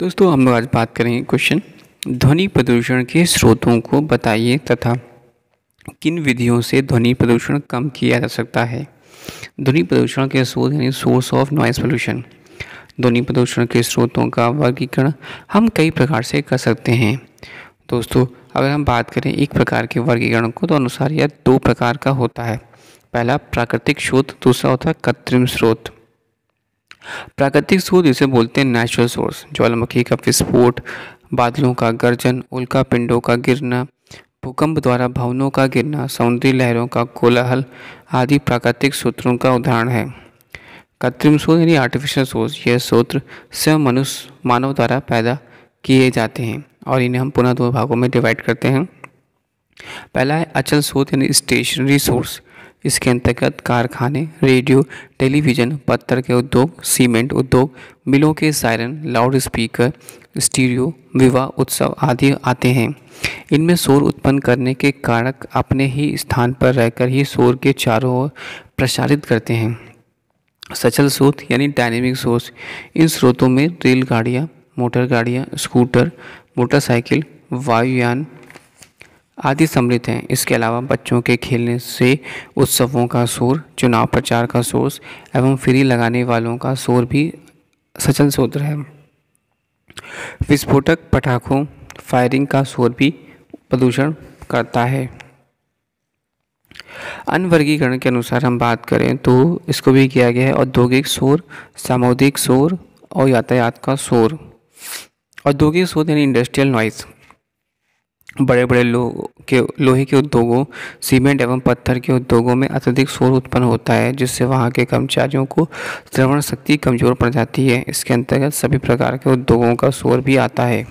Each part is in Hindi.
दोस्तों हम लोग आज बात करेंगे क्वेश्चन ध्वनि प्रदूषण के स्रोतों को बताइए तथा किन विधियों से ध्वनि प्रदूषण कम किया जा सकता है। ध्वनि प्रदूषण के स्रोत यानी सोर्स ऑफ नॉइस पोल्यूशन। ध्वनि प्रदूषण के स्रोतों का वर्गीकरण हम कई प्रकार से कर सकते हैं। दोस्तों अगर हम बात करें एक प्रकार के वर्गीकरण को तो अनुसार यह दो प्रकार का होता है। पहला प्राकृतिक स्रोत, दूसरा होता है कृत्रिम स्रोत। प्राकृतिक स्रोत इसे बोलते हैं नेचुरल सोर्स। ज्वालामुखी का विस्फोट, बादलों का गर्जन, उल्कापिंडों का गिरना, भूकंप द्वारा भवनों का गिरना, समुद्री लहरों का कोलाहल आदि प्राकृतिक स्रोतों का उदाहरण है। कृत्रिम स्रोत यानी आर्टिफिशियल सोर्स, यह स्रोत स्वयं मानव द्वारा पैदा किए जाते हैं और इन्हें हम पुनः दो भागों में डिवाइड करते हैं। पहला है अचल स्रोत यानी स्टेशनरी सोर्स। इसके अंतर्गत कारखाने, रेडियो, टेलीविज़न, पत्थर के उद्योग, सीमेंट उद्योग, मिलों के सायरन, लाउड स्पीकर, स्टीरियो, विवाह उत्सव आदि आते हैं। इनमें शोर उत्पन्न करने के कारक अपने ही स्थान पर रहकर ही शोर के चारों ओर प्रसारित करते हैं। सचल स्रोत यानी डायनेमिक सोर्स। इन स्रोतों में रेलगाड़ियाँ, मोटर गाड़ियाँ, स्कूटर, मोटरसाइकिल, वायुयान आदि सम्मिलित हैं। इसके अलावा बच्चों के खेलने से उत्सवों का शोर, चुनाव प्रचार का शोर एवं फ्री लगाने वालों का शोर भी सचल स्रोत है। विस्फोटक पटाखों, फायरिंग का शोर भी प्रदूषण करता है। अन्य वर्गीकरण के अनुसार हम बात करें तो इसको भी किया गया है औद्योगिक शोर, सामुदायिक शोर और यातायात का शोर। औद्योगिक शोर यानी इंडस्ट्रियल नॉइज। बड़े बड़े लोहे के उद्योगों, सीमेंट एवं पत्थर के उद्योगों में अत्यधिक शोर उत्पन्न होता है जिससे वहां के कर्मचारियों को श्रवण शक्ति कमजोर पड़ जाती है। इसके अंतर्गत सभी प्रकार के उद्योगों का शोर भी आता है।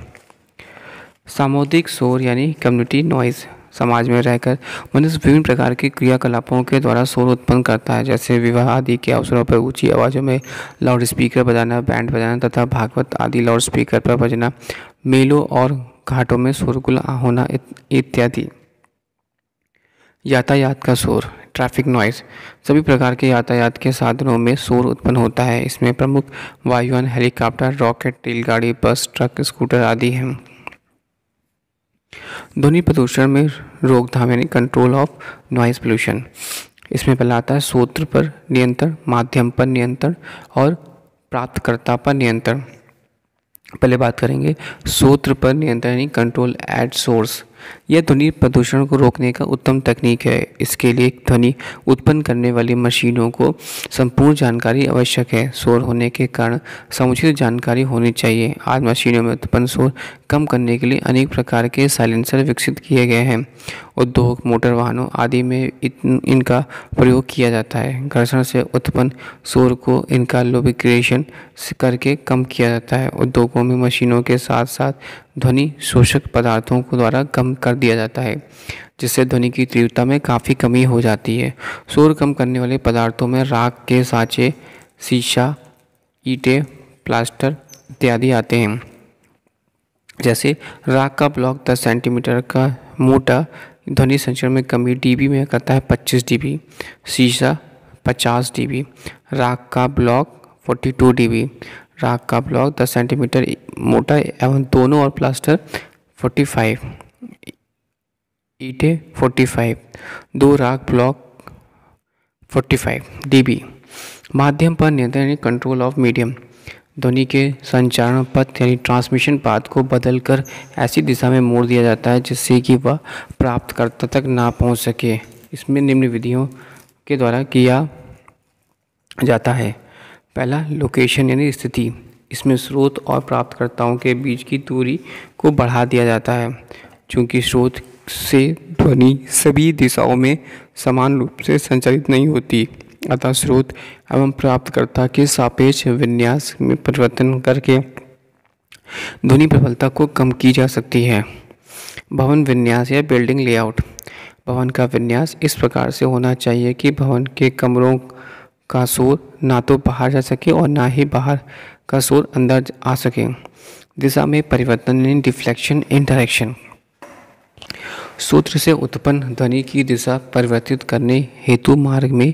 सामुदायिक शोर यानी कम्युनिटी नॉइज। समाज में रहकर मनुष्य विभिन्न प्रकार के क्रियाकलापों के द्वारा शोर उत्पन्न करता है, जैसे विवाह आदि के अवसरों पर ऊंची आवाज़ों में लाउड स्पीकर बजाना, बैंड बजाना तथा भागवत आदि लाउड स्पीकर पर बजना, मेलों और घाटों में शोरगुल होना इत्यादि। यातायात का शोर, ट्रैफिक नॉइज। सभी प्रकार के यातायात के साधनों में शोर उत्पन्न होता है। इसमें प्रमुख वायुयान, हेलीकॉप्टर, रॉकेट, रेलगाड़ी, बस, ट्रक, स्कूटर आदि हैं। ध्वनि प्रदूषण में रोकथाम यानी कंट्रोल ऑफ नॉइज पोल्यूशन। इसमें पहला आता है स्रोत पर नियंत्रण, माध्यम पर नियंत्रण और प्राप्तकर्ता पर नियंत्रण। पहले बात करेंगे स्रोत पर नियंत्रण यानी कंट्रोल एट सोर्स। यह ध्वनि प्रदूषण को रोकने का उत्तम तकनीक है। इसके लिए ध्वनि उत्पन्न करने वाली मशीनों को संपूर्ण जानकारी आवश्यक है। शोर होने के कारण समुचित जानकारी होनी चाहिए। आज मशीनों में उत्पन्न शोर कम करने के लिए अनेक प्रकार के साइलेंसर विकसित किए गए हैं। उद्योग, मोटर वाहनों आदि में इनका प्रयोग किया जाता है। घर्षण से उत्पन्न शोर को इनका लुब्रिकेशन करके कम किया जाता है। उद्योगों में मशीनों के साथ साथ ध्वनि शोषक पदार्थों को द्वारा कम कर दिया जाता है, जिससे ध्वनि की तीव्रता में काफ़ी कमी हो जाती है। शोर कम करने वाले पदार्थों में राख के सांचे, शीशा, ईंटें, प्लास्टर इत्यादि आते हैं। जैसे राख का ब्लॉक 10 सेंटीमीटर का मोटा ध्वनि संचरण में कमी डीबी में करता है 25 dB, शीशा 50 dB, राख का ब्लॉक 42 dB, राख का ब्लॉक 10 सेंटीमीटर मोटा एवं दोनों और प्लास्टर 45, ईंटें 45, दो राख ब्लॉक 45 dB। माध्यम पर नियंत्रण यानी कंट्रोल ऑफ मीडियम। ध्वनि के संचारण पथ यानी ट्रांसमिशन पाथ को बदलकर ऐसी दिशा में मोड़ दिया जाता है जिससे कि वह प्राप्तकर्ता तक ना पहुंच सके। इसमें निम्न विधियों के द्वारा किया जाता है। पहला लोकेशन यानी स्थिति। इसमें स्रोत और प्राप्तकर्ताओं के बीच की दूरी को बढ़ा दिया जाता है। चूँकि स्रोत से ध्वनि सभी दिशाओं में समान रूप से संचालित नहीं होती, अतः स्रोत एवं प्राप्तकर्ता के सापेक्ष विन्यास में परिवर्तन करके ध्वनि प्रबलता को कम की जा सकती है। भवन विन्यास या बिल्डिंग लेआउट। भवन का विन्यास इस प्रकार से होना चाहिए कि भवन के कमरों का शोर ना तो बाहर जा सके और ना ही बाहर का शोर अंदर आ सके। दिशा में परिवर्तन यानी डिफ्लेक्शन इन डायरेक्शन। सूत्र से उत्पन्न ध्वनि की दिशा परिवर्तित करने हेतु मार्ग में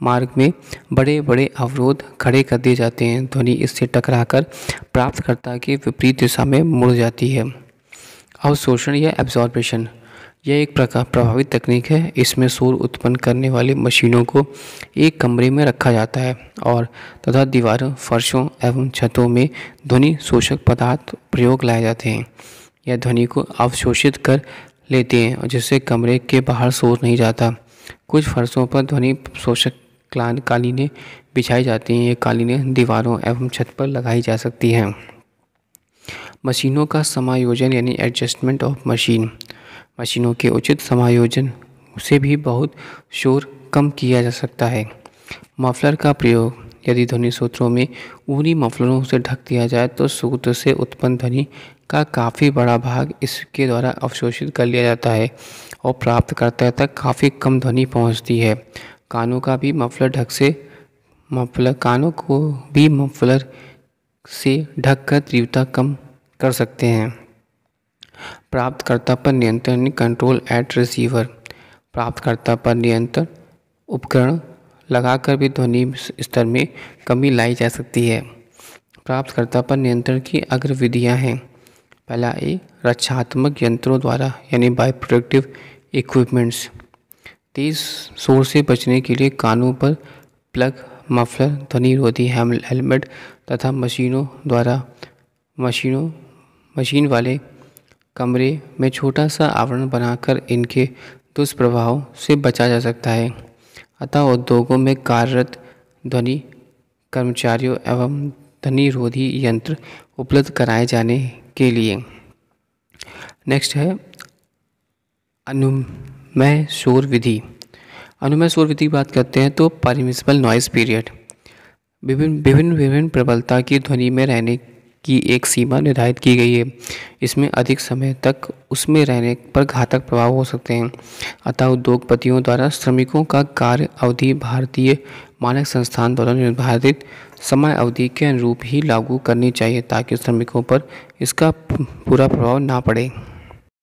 मार्ग में बड़े बड़े अवरोध खड़े कर दिए जाते हैं। ध्वनि इससे टकराकर प्राप्तकर्ता के विपरीत दिशा में मुड़ जाती है। अवशोषण या एब्जॉर्प्शन, यह एक प्रकार प्रभावित तकनीक है। इसमें शोर उत्पन्न करने वाली मशीनों को एक कमरे में रखा जाता है और तथा दीवारों, फर्शों एवं छतों में ध्वनि शोषक पदार्थ प्रयोग लाए जाते हैं। यह ध्वनि को अवशोषित कर लेते हैं और जिससे कमरे के बाहर शोर नहीं जाता। कुछ फर्शों पर ध्वनि शोषक कालीनें बिछाई जाती हैं। ये कालीनें दीवारों एवं छत पर लगाई जा सकती हैं। मशीनों का समायोजन यानी एडजस्टमेंट ऑफ मशीन, मशीनों के उचित समायोजन से भी बहुत शोर कम किया जा सकता है। मफलर का प्रयोग, यदि ध्वनि स्रोतों में ऊनी मफलरों से ढक दिया जाए तो स्रोत से उत्पन्न ध्वनि का काफ़ी बड़ा भाग इसके द्वारा अवशोषित कर लिया जाता है और प्राप्तकर्ता तक काफ़ी कम ध्वनि पहुंचती है। कानों को भी मफलर से ढककर तीव्रता कम कर सकते हैं। प्राप्तकर्ता पर नियंत्रण कंट्रोल एट रिसीवर, प्राप्तकर्ता पर नियंत्रण उपकरण लगाकर भी ध्वनि स्तर में कमी लाई जा सकती है। प्राप्तकर्ता पर नियंत्रण की अग्र विधियाँ हैं। पहला रक्षात्मक यंत्रों द्वारा यानी बाय प्रोटेक्टिव इक्विपमेंट्स, तेज शोर से बचने के लिए कानों पर प्लग, मफलर, ध्वनिरोधी हेलमेट तथा मशीन वाले कमरे में छोटा सा आवरण बनाकर इनके दुष्प्रभाव से बचा जा सकता है। अतः उद्योगों में कार्यरत ध्वनि कर्मचारियों एवं ध्वनिरोधी यंत्र उपलब्ध कराए जाने के लिए। नेक्स्ट है अनुमेय शोर विधि। अनुमेय शोर विधि की बात करते हैं तो परमिसिबल नॉइस पीरियड, विभिन्न प्रबलता की ध्वनि में रहने की एक सीमा निर्धारित की गई है। इसमें अधिक समय तक उसमें रहने पर घातक प्रभाव हो सकते हैं। अतः उद्योगपतियों द्वारा श्रमिकों का कार्य अवधि भारतीय मानक संस्थान द्वारा निर्धारित समय अवधि के अनुरूप ही लागू करनी चाहिए ताकि श्रमिकों पर इसका बुरा प्रभाव ना पड़े।